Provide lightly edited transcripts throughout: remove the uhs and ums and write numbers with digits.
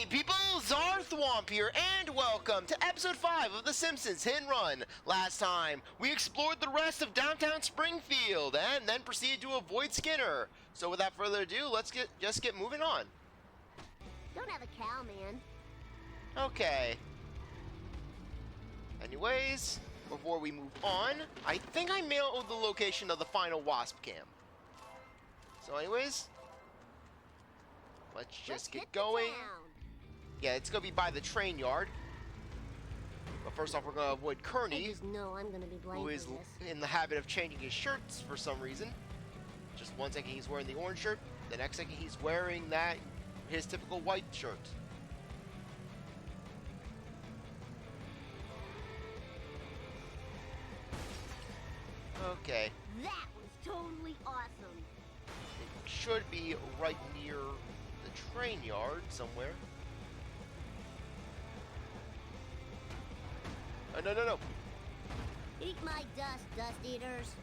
Hey people, CzarThwomp here, and welcome to episode 5 of The Simpsons Hit and Run. Last time, we explored the rest of downtown Springfield, and then proceeded to avoid Skinner. So without further ado, let's just get moving on. Don't have a cow, man. Okay. Anyways, before we move on, I think I mailed the location of the final Wasp cam. So anyways, let's just get going. Yeah, it's gonna be by the train yard. But first off, we're gonna avoid Kearney, I just know I'm gonna be blamed who is for this. in the habit of changing his shirts for some reason. Just one second he's wearing the orange shirt, the next second he's wearing his typical white shirt. Okay. That was totally awesome. It should be right near the train yard somewhere. Oh, no. Eat my dust, dust eaters.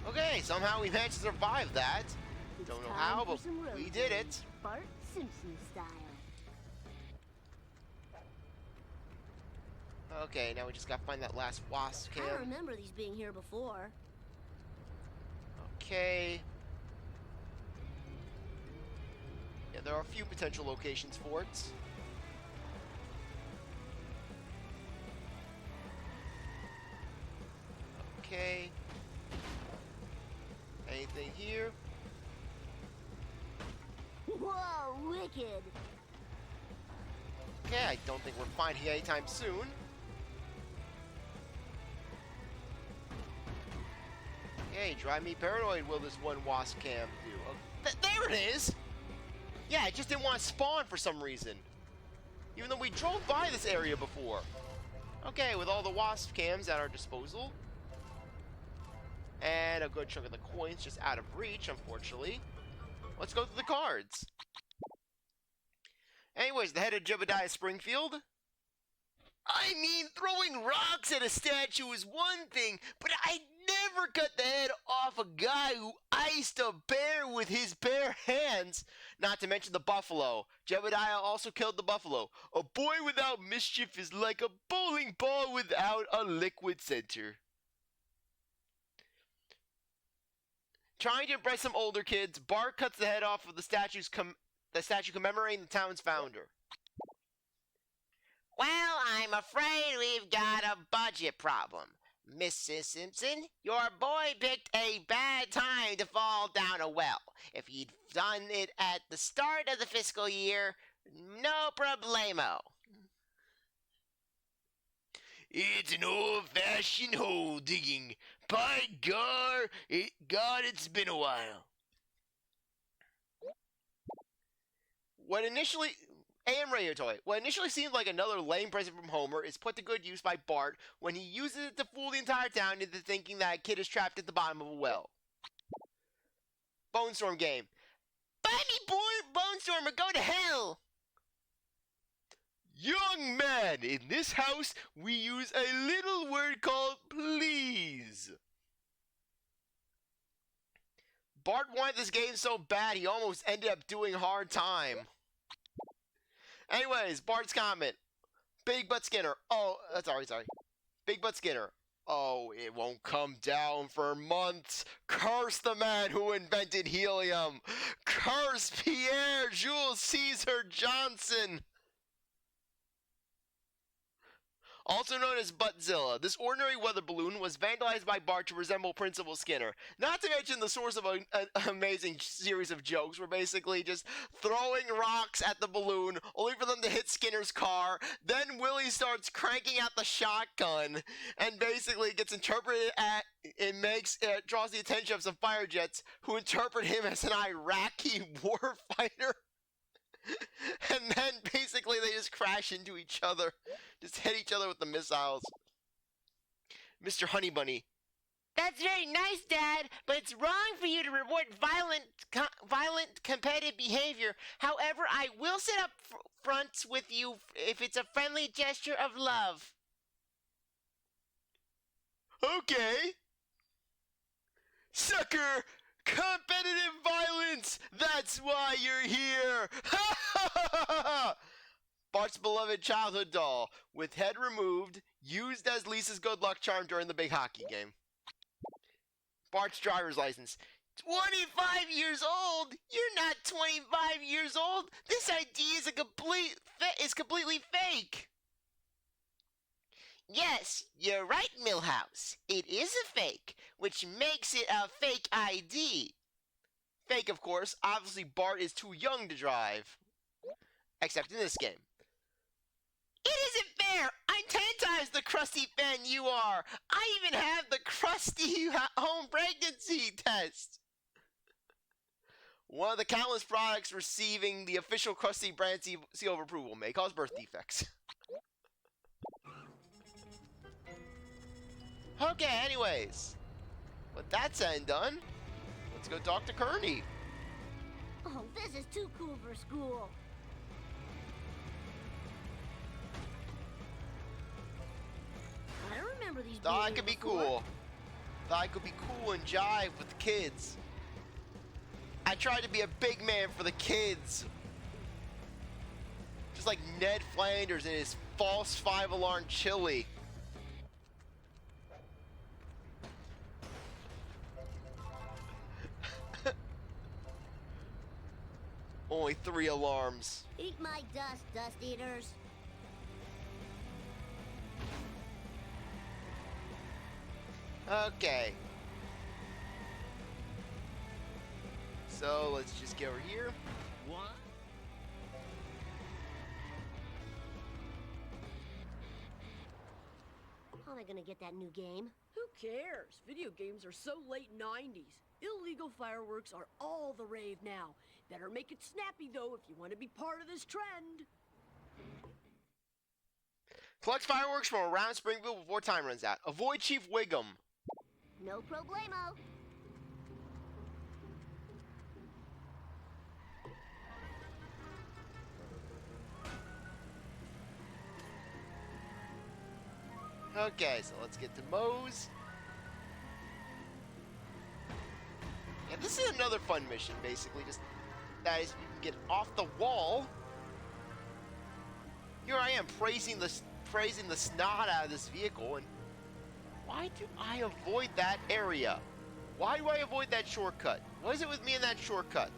Okay, somehow we managed to survive that. Don't know how, but we did it. Bart Simpson style. Okay, now we just gotta find that last wasp I cam. remember these being here before. Okay. Yeah, there are a few potential locations for it. Okay. Anything here? Whoa, wicked. Okay, I don't think we're finding anytime soon. Okay, drive me paranoid will this one wasp cam do. Oh, there it is! Yeah, it just didn't want to spawn for some reason. Even though we drove by this area before. Okay, with all the wasp cams at our disposal. And a good chunk of the coins just out of reach, unfortunately. Let's go through the cards. Anyways, the head of Jebediah Springfield. I mean, throwing rocks at a statue is one thing, but I'd never cut the head off a guy who iced a bear with his bare hands. Not to mention the buffalo. Jebediah also killed the buffalo. A boy without mischief is like a bowling ball without a liquid center. Trying to impress some older kids, Bart cuts the head off of the statue commemorating the town's founder. Well, I'm afraid we've got a budget problem. Mrs. Simpson, your boy picked a bad time to fall down a well. If he'd done it at the start of the fiscal year, no problemo. It's an old-fashioned hole digging. By God, it's been a while. What initially seemed like another lame present from Homer is put to good use by Bart when he uses it to fool the entire town into thinking that a kid is trapped at the bottom of a well. Bonestorm game. Buy me Bonestorm or go to hell! Young man, in this house, we use a little word called please. Bart wanted this game so bad he almost ended up doing hard time. Anyways, Bart's comment. Big Butt Skinner. Oh, sorry. Big Butt Skinner. Oh, it won't come down for months. Curse the man who invented helium. Curse Pierre Jules Caesar Johnson. Also known as Buttzilla, this ordinary weather balloon was vandalized by Bart to resemble Principal Skinner. Not to mention the source of an amazing series of jokes where basically just throwing rocks at the balloon only for them to hit Skinner's car. Then Willie starts cranking out the shotgun and basically gets interpreted draws the attention of some fire jets who interpret him as an Iraqi war fighter. And then basically they just crash into each other. Just hit each other with the missiles. Mr. Honey Bunny. That's very nice, Dad, but it's wrong for you to reward violent competitive behavior. However, I will sit up front with you if it's a friendly gesture of love. Okay. Sucker! Competitive violence! That's why you're here! Ha ha Bart's beloved childhood doll, with head removed, used as Lisa's good luck charm during the big hockey game. Bart's driver's license. 25 years old? You're not 25 years old. This ID is completely fake. Yes, you're right, Milhouse. It is a fake, which makes it a fake ID. Fake, of course. Obviously, Bart is too young to drive. Except in this game. It isn't fair! I'm 10 times the crusty fan you are! I even have the crusty home pregnancy test! One of the countless products receiving the official Krusty brand seal of approval may cause birth defects. Okay, anyways. With that said and done, let's go talk to Kearney. Oh, this is too cool for school. I don't remember these. Thought I could be cool. Thought I could be cool and jive with the kids. I tried to be a big man for the kids. Just like Ned Flanders and his false 5-alarm chili. Only 3 alarms. Eat my dust, dust eaters. Okay. So let's just get over here. What? How am I gonna get that new game? Who cares? Video games are so late 90s. Illegal fireworks are all the rave now. Better make it snappy, though, if you want to be part of this trend. Collect fireworks from around Springfield before time runs out. Avoid Chief Wiggum. No problemo. Okay, so let's get to Moe's. Yeah, this is another fun mission, basically. Just that is, you can get off the wall. Here I am praising the snot out of this vehicle, and why do I avoid that area? Why do I avoid that shortcut? What is it with me in that shortcut?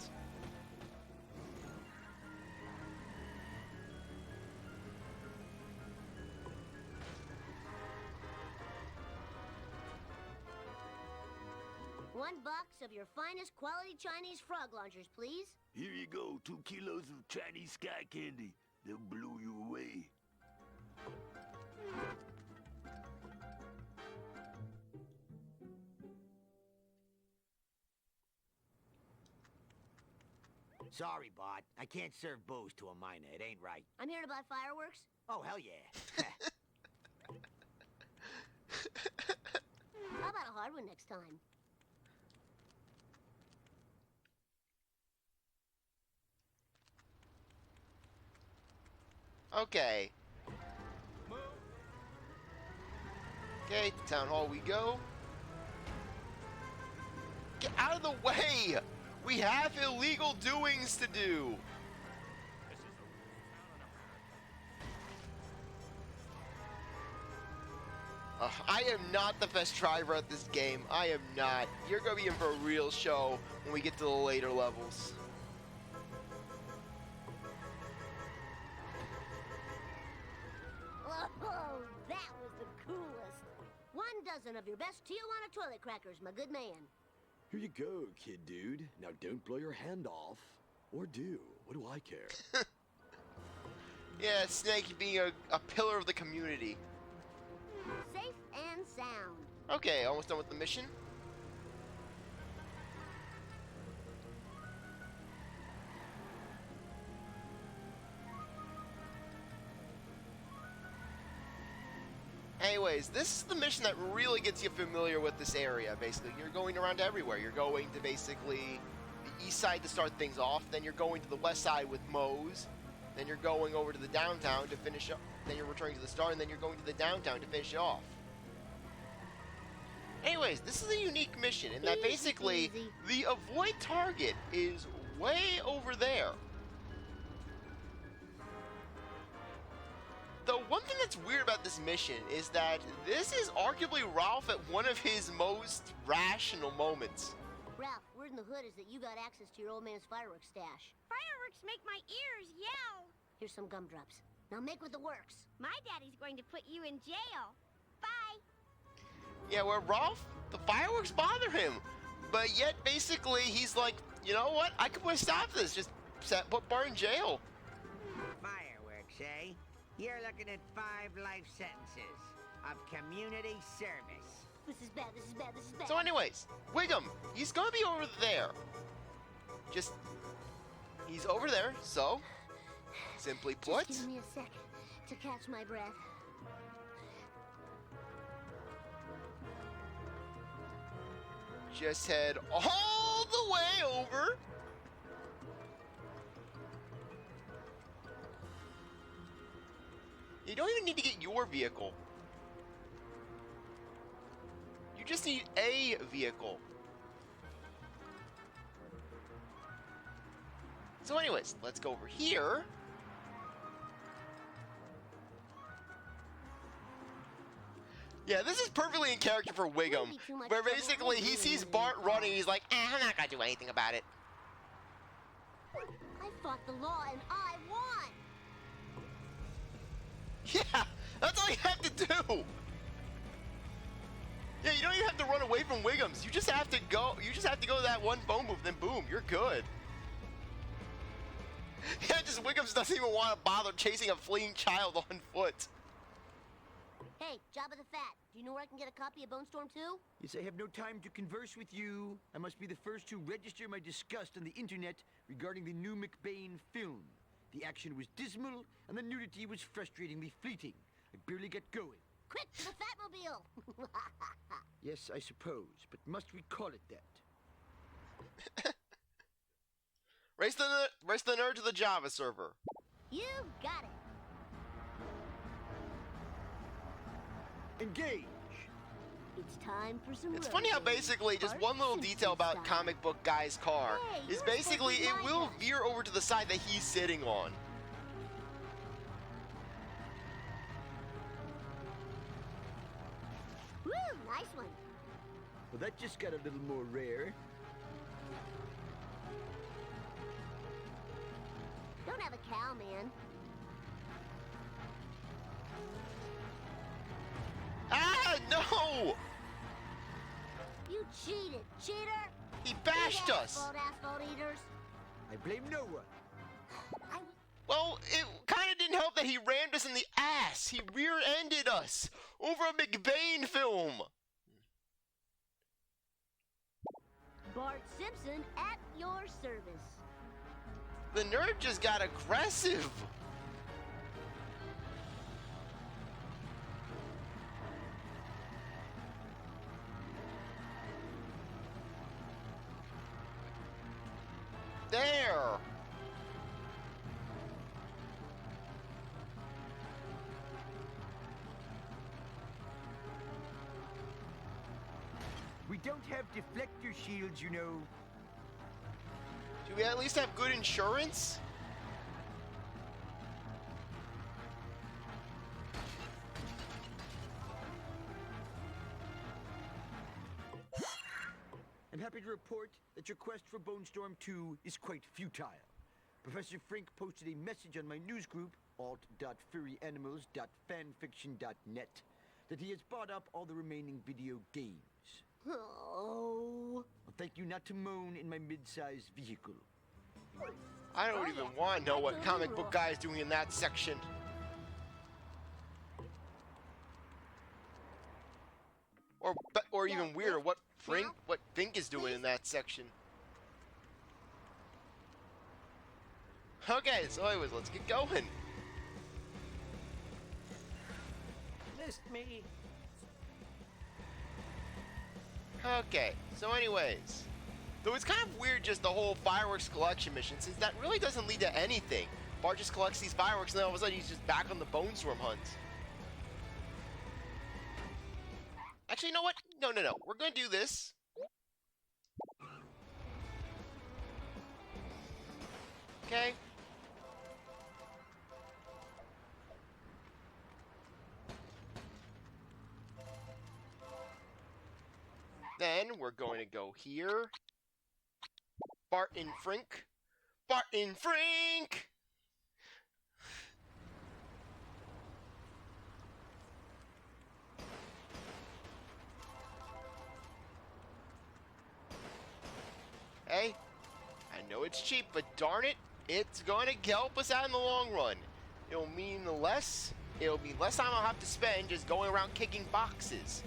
$1 of your finest quality Chinese frog launchers, please. Here you go, 2 kilos of Chinese sky candy. They'll blow you away. Sorry, Bart. I can't serve booze to a minor. It ain't right. I'm here to buy fireworks. Oh, hell yeah. How about a hard one next time? Okay. Okay, to Town Hall we go. Get out of the way! We have illegal doings to do! I am not the best driver at this game. I am not. You're gonna be in for a real show when we get to the later levels. Oh, that was the coolest. 1 dozen of your best Tijuana toilet crackers, my good man. Here you go, kid dude. Now don't blow your hand off. Or do. What do I care? Yeah, Snake being a pillar of the community. Safe and sound. Okay, almost done with the mission. Anyways, this is the mission that really gets you familiar with this area, basically. You're going around everywhere. You're going to basically the east side to start things off, then you're going to the west side with Moe's, then you're going over to the downtown to finish up, then you're returning to the start, and then you're going to the downtown to finish it off. Anyways, this is a unique mission in that Easy basically peasy. the avoid target is way over there. what's weird about this mission is that this is arguably Ralph at one of his most rational moments. Ralph, word in the hood is that you got access to your old man's fireworks stash. Fireworks make my ears yell. Here's some gumdrops. Now make with the works. My daddy's going to put you in jail. Bye. Yeah, where Ralph, the fireworks bother him. But yet, basically, he's like, you know what? I could put a stop to this. Just put Bart in jail. Fireworks, eh? You're looking at 5 life sentences of community service. This is bad, this is bad, this is bad. So anyways, Wiggum, he's gonna be over there. Just, he's over there, so, simply put. Just give me a sec to catch my breath. Just head all the way over. You don't even need to get your vehicle. You just need a vehicle. So anyways, let's go over here. Yeah, this is perfectly in character for Wiggum, where basically he sees Bart running, he's like, I'm not gonna do anything about it. I fought the law and I won. Yeah, that's all you have to do. Yeah, you don't even have to run away from Wiggums. You just have to go. You just have to go to that one phone booth, then boom, you're good. Yeah, just Wiggums doesn't even want to bother chasing a fleeing child on foot. Hey, Jabba the Fat, do you know where I can get a copy of Bonestorm 2? Yes, I have no time to converse with you. I must be the first to register my disgust on the internet regarding the new McBain film. The action was dismal, and the nudity was frustratingly fleeting. I barely get going. Quick, to the Fatmobile! Yes, I suppose, but must we call it that? Race the nerd to the Java server. You got it. Engage! It's time for some It's funny how roadkill. basically just Bart one little Simpson detail about style. comic book guy's car Hey, is you're basically supposed to it like will us. veer over to the side that he's sitting on. Woo, nice one. Well, that just got a little more rare. Don't have a cow, man. Ah, no! You cheated, cheater! He bashed Eat us! asphalt eaters! I blame no one. I... Well, it kind of didn't help that he rammed us in the ass. He rear-ended us over a McBain film. Bart Simpson at your service. The nerd just got aggressive. There. We don't have deflector shields, you know. Do we at least have good insurance? I'm happy to report that your quest for Bonestorm 2 is quite futile. Professor Frink posted a message on my news group, alt.furryanimals.fanfiction.net, that he has bought up all the remaining video games. Oh. I'll thank you not to moan in my mid-sized vehicle. I don't even want to know what comic book guy is doing in that section. Or even weirder, what Fink is doing in that section. Okay, so anyways, let's get going. List me. Okay, so anyways. Though it's kind of weird just the whole fireworks collection mission, since that really doesn't lead to anything. Bart just collects these fireworks and then all of a sudden he's just back on the Bonestorm hunt. Actually, you know what? No. We're gonna do this. Okay. Then we're going to go here. Bart and Frink. Bart and Frink! Hey, I know it's cheap, but darn it, it's going to help us out in the long run. It'll be less time I'll have to spend just going around kicking boxes.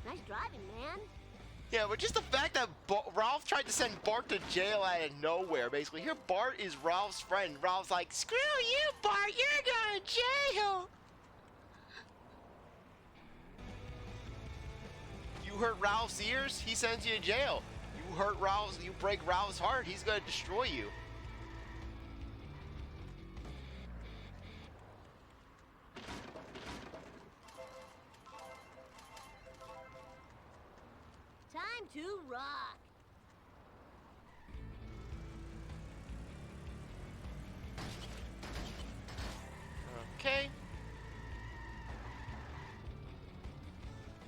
Nice driving, man. Yeah, but just the fact that Ralph tried to send Bart to jail out of nowhere, basically. Here, Bart is Ralph's friend. Ralph's like, screw you, Bart, you're going to jail. You hurt Ralph's ears, he sends you to jail. You break Ralph's heart, he's going to destroy you. Time to rock. Okay.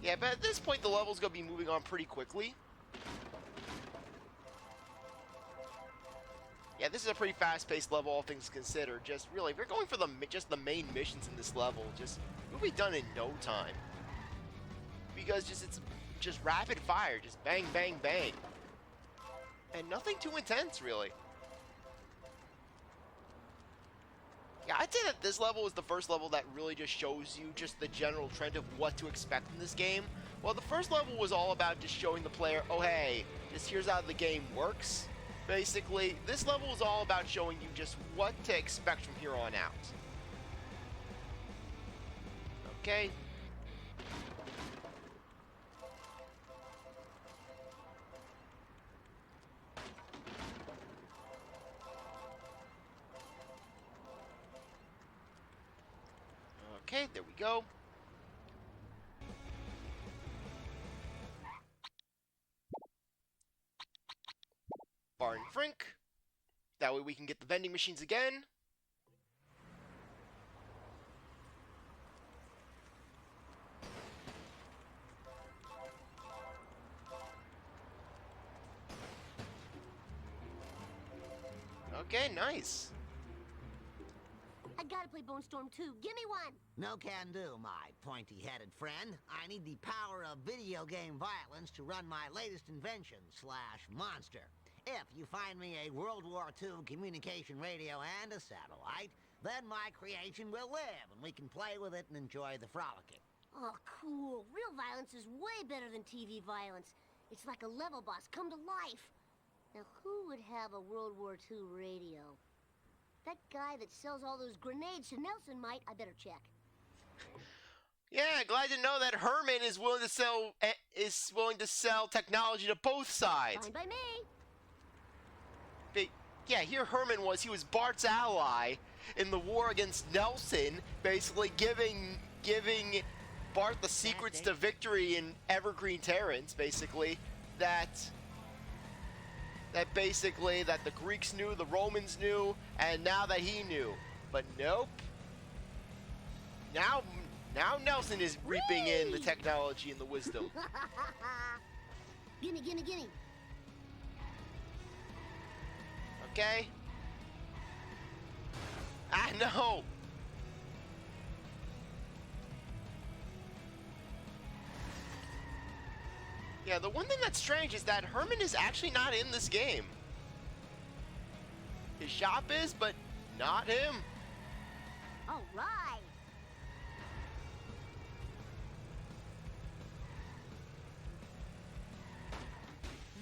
Yeah, but at this point, the level's going to be moving on pretty quickly. Yeah, this is a pretty fast-paced level, all things considered. Just really, if you're going for just the main missions in this level, it'll be done in no time. Because it's just rapid fire, just bang, bang, bang. And nothing too intense, really. Yeah, I'd say that this level is the first level that really just shows you just the general trend of what to expect in this game. Well, the first level was all about just showing the player, oh hey, just here's how the game works. Basically, this level is all about showing you just what to expect from here on out. Okay. Okay, there we go. Bart and Frink. That way we can get the vending machines again. Okay, nice. I gotta play Bonestorm too. Give me one. No can do, my pointy-headed friend. I need the power of video game violence to run my latest invention / monster. If you find me a World War II communication radio and a satellite, then my creation will live, and we can play with it and enjoy the frolicking. Oh, cool. Real violence is way better than TV violence. It's like a level boss come to life. Now, who would have a World War II radio? That guy that sells all those grenades to Nelson might. I better check. Yeah, glad to know that Herman is willing to sell technology to both sides. Fine by me. But yeah, here Herman he was Bart's ally in the war against Nelson, basically giving Bart the secrets to victory in Evergreen Terrans, basically that the Greeks knew, the Romans knew, and now that he knew. But nope. Now Nelson is reaping in the technology and the wisdom. Gimme, gimme, gimme. Okay? I know! Yeah, the one thing that's strange is that Herman is actually not in this game. His shop is, but not him. All right.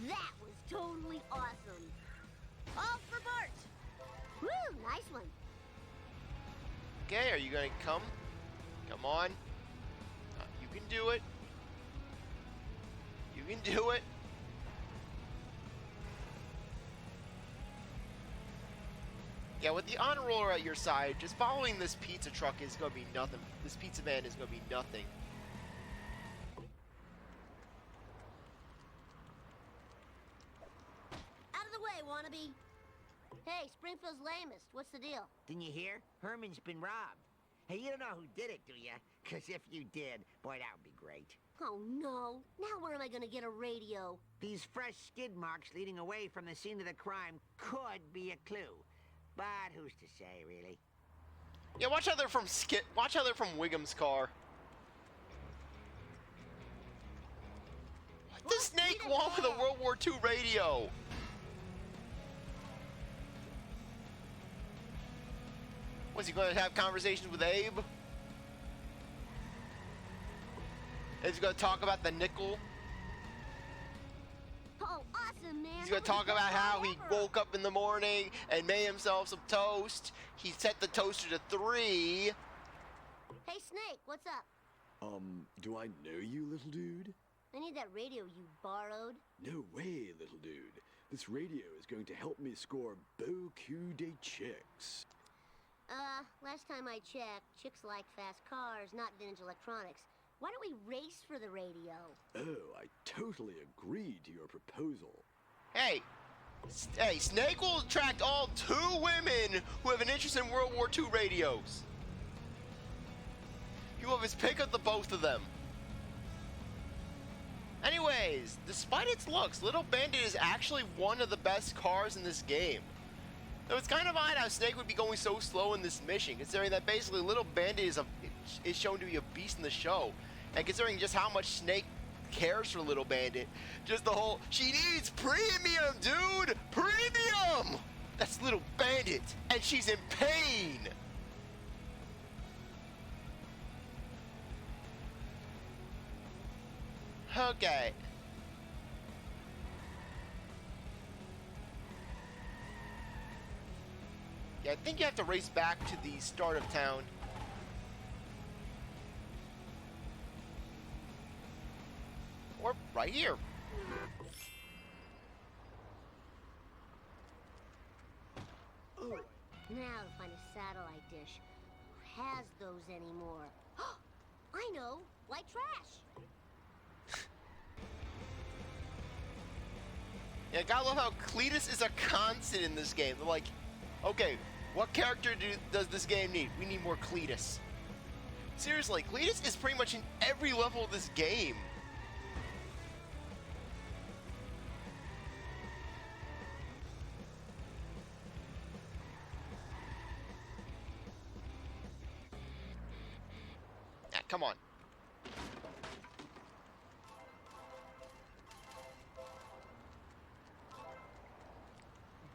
That was totally awesome. All for Bart. Woo, nice one. Okay, are you gonna come? Come on. You can do it. You can do it. Yeah, with the honor roller at your side, just following this pizza truck is gonna be nothing. This pizza van is gonna be nothing. Out of the way, wannabe. Hey, Springfield's lamest. What's the deal? Didn't you hear? Herman's been robbed. Hey, you don't know who did it, do you? Because if you did, boy, that would be great. Oh, no. Now where am I gonna get a radio? These fresh skid marks leading away from the scene of the crime could be a clue. But who's to say, really? Yeah, watch how they're from Wiggum's car. What does Snake want with a World War II radio? Was he going to have conversations with Abe? Is he going to talk about the nickel? Oh, awesome, man. He's going to talk about how he woke up in the morning and made himself some toast. He set the toaster to 3. Hey, Snake, what's up? Do I know you, little dude? I need that radio you borrowed. No way, little dude. This radio is going to help me score beaucoup de chicks. Last time I checked, chicks like fast cars, not vintage electronics. Why don't we race for the radio? Oh, I totally agree to your proposal. Hey, Snake will attract all 2 women who have an interest in World War II radios. He will have his pick of the both of them. Anyways, despite its looks, Little Bandit is actually one of the best cars in this game. So it's kind of odd how Snake would be going so slow in this mission, considering that basically Little Bandit is shown to be a beast in the show. And considering just how much Snake cares for Little Bandit, just the whole, she needs premium, dude! Premium! That's Little Bandit, and she's in pain! Okay. Yeah, I think you have to race back to the start of town. Or right here. Now to find a satellite dish. Who has those anymore? I know! White trash! Yeah, gotta love how Cletus is a constant in this game. They're like, okay, what character does this game need? We need more Cletus. Seriously, Cletus is pretty much in every level of this game. Ah, come on.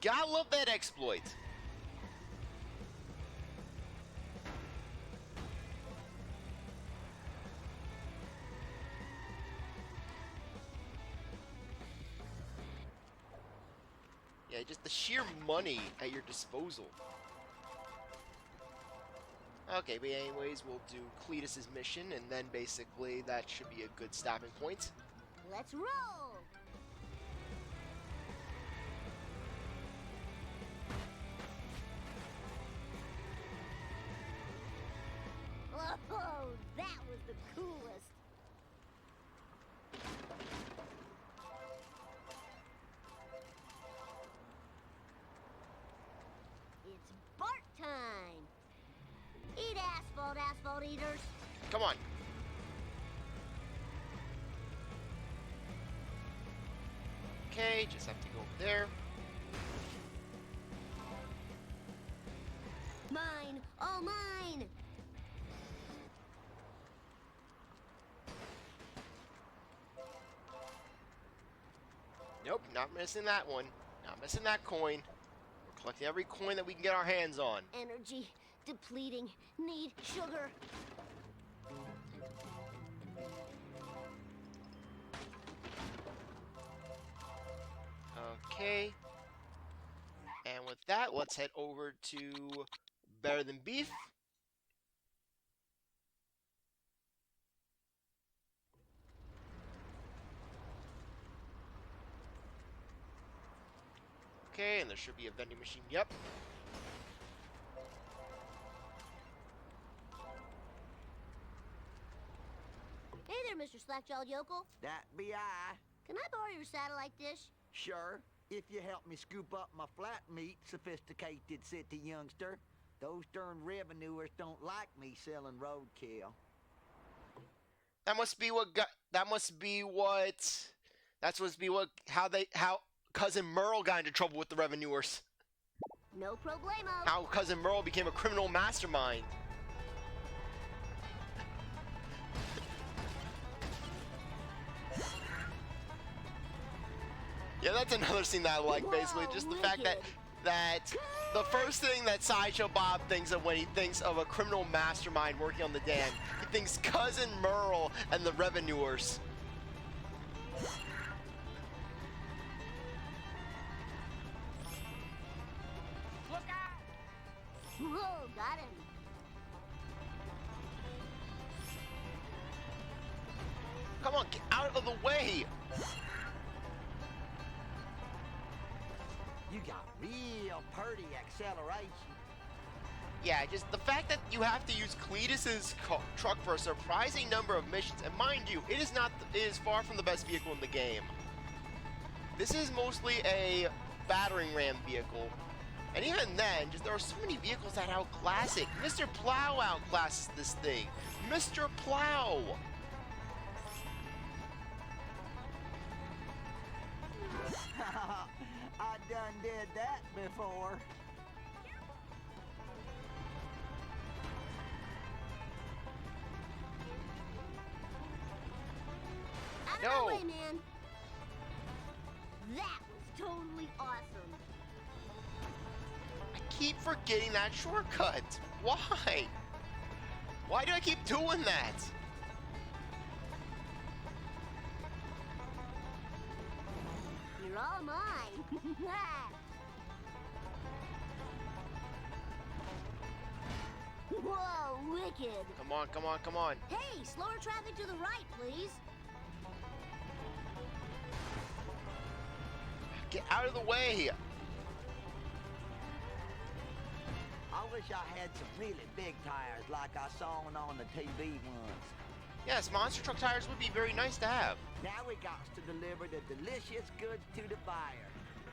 Gotta love that exploit. Yeah, just the sheer money at your disposal. Okay, but anyways, we'll do Cletus's mission, and then basically that should be a good stopping point. Let's roll! Oh, that was the coolest. It's Bart time. Eat asphalt, asphalt eaters. Come on. Okay, just have to go over there. Mine, all mine. Nope, not missing that one. Not missing that coin. We're collecting every coin that we can get our hands on. Energy depleting. Need sugar. Okay. And with that, let's head over to Better Than Beef. Okay, and there should be a vending machine. Yep. Hey there, Mr. Slack-jawed Yokel. That be I. Can I borrow your satellite dish? Sure, if you help me scoop up my flat meat, sophisticated city youngster. Those darn revenuers don't like me selling roadkill. That must be what how Cousin Merle got into trouble with the revenuers. No problemo. How Cousin Merle became a criminal mastermind. Yeah, that's another scene that I like, basically. Whoa, Just the fact that the first thing that Sideshow Bob thinks of when he thinks of a criminal mastermind working on the dam, he thinks Cousin Merle and the revenuers. Whoa, got him. Come on, get out of the way! You got real pretty acceleration. Yeah, just the fact that you have to use Cletus's truck for a surprising number of missions, and mind you, it is far from the best vehicle in the game. This is mostly a battering ram vehicle, and even then, there are so many vehicles that outclass it. Mr. Plow outclasses this thing. Mr. Plow. I done did that before. Out of No. my way, man. That was totally awesome. I keep forgetting that shortcut. Why? Why do I keep doing that? You're all mine. Whoa, wicked. Come on, come on, come on. Hey, slower traffic to the right, please. Get out of the way. I wish I had some really big tires like I saw on the TV once. Yes, monster truck tires would be very nice to have. Now we got to deliver the delicious goods to the buyer.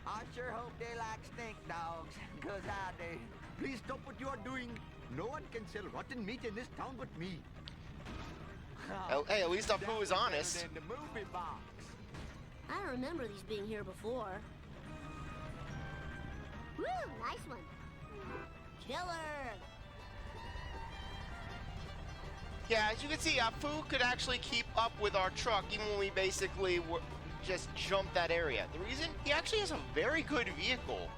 I sure hope they like stink dogs, 'cause I do. Please stop what you are doing. No one can sell rotten meat in this town but me. Hey, at least Apu is honest. Better than the movie box. I don't remember these being here before. Woo, nice one. Killer. Yeah, as you can see, Apu could actually keep up with our truck even when we basically just jumped that area. The reason? He actually has a very good vehicle.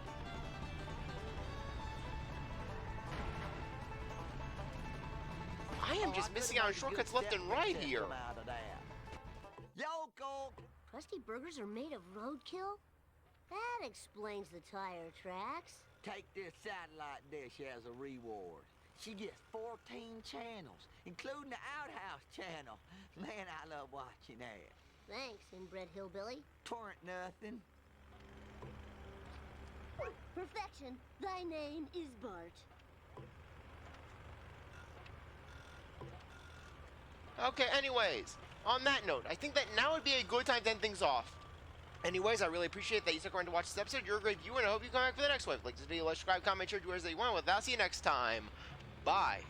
I am just missing out on shortcuts left and right here. Yoko! Crusty burgers are made of roadkill? That explains the tire tracks. Take this satellite dish as a reward. She gets 14 channels, including the Outhouse channel. Man, I love watching that. Thanks, inbred hillbilly. Torrent nothing. Perfection. Thy name is Bart. Okay, anyways, on that note, I think that now would be a good time to end things off. Anyways, I really appreciate that you stuck around to watch this episode. You're a great viewer, and I hope you come back for the next one. Like this video, like, subscribe, comment, share, do whatever you want with. I'll see you next time. Bye.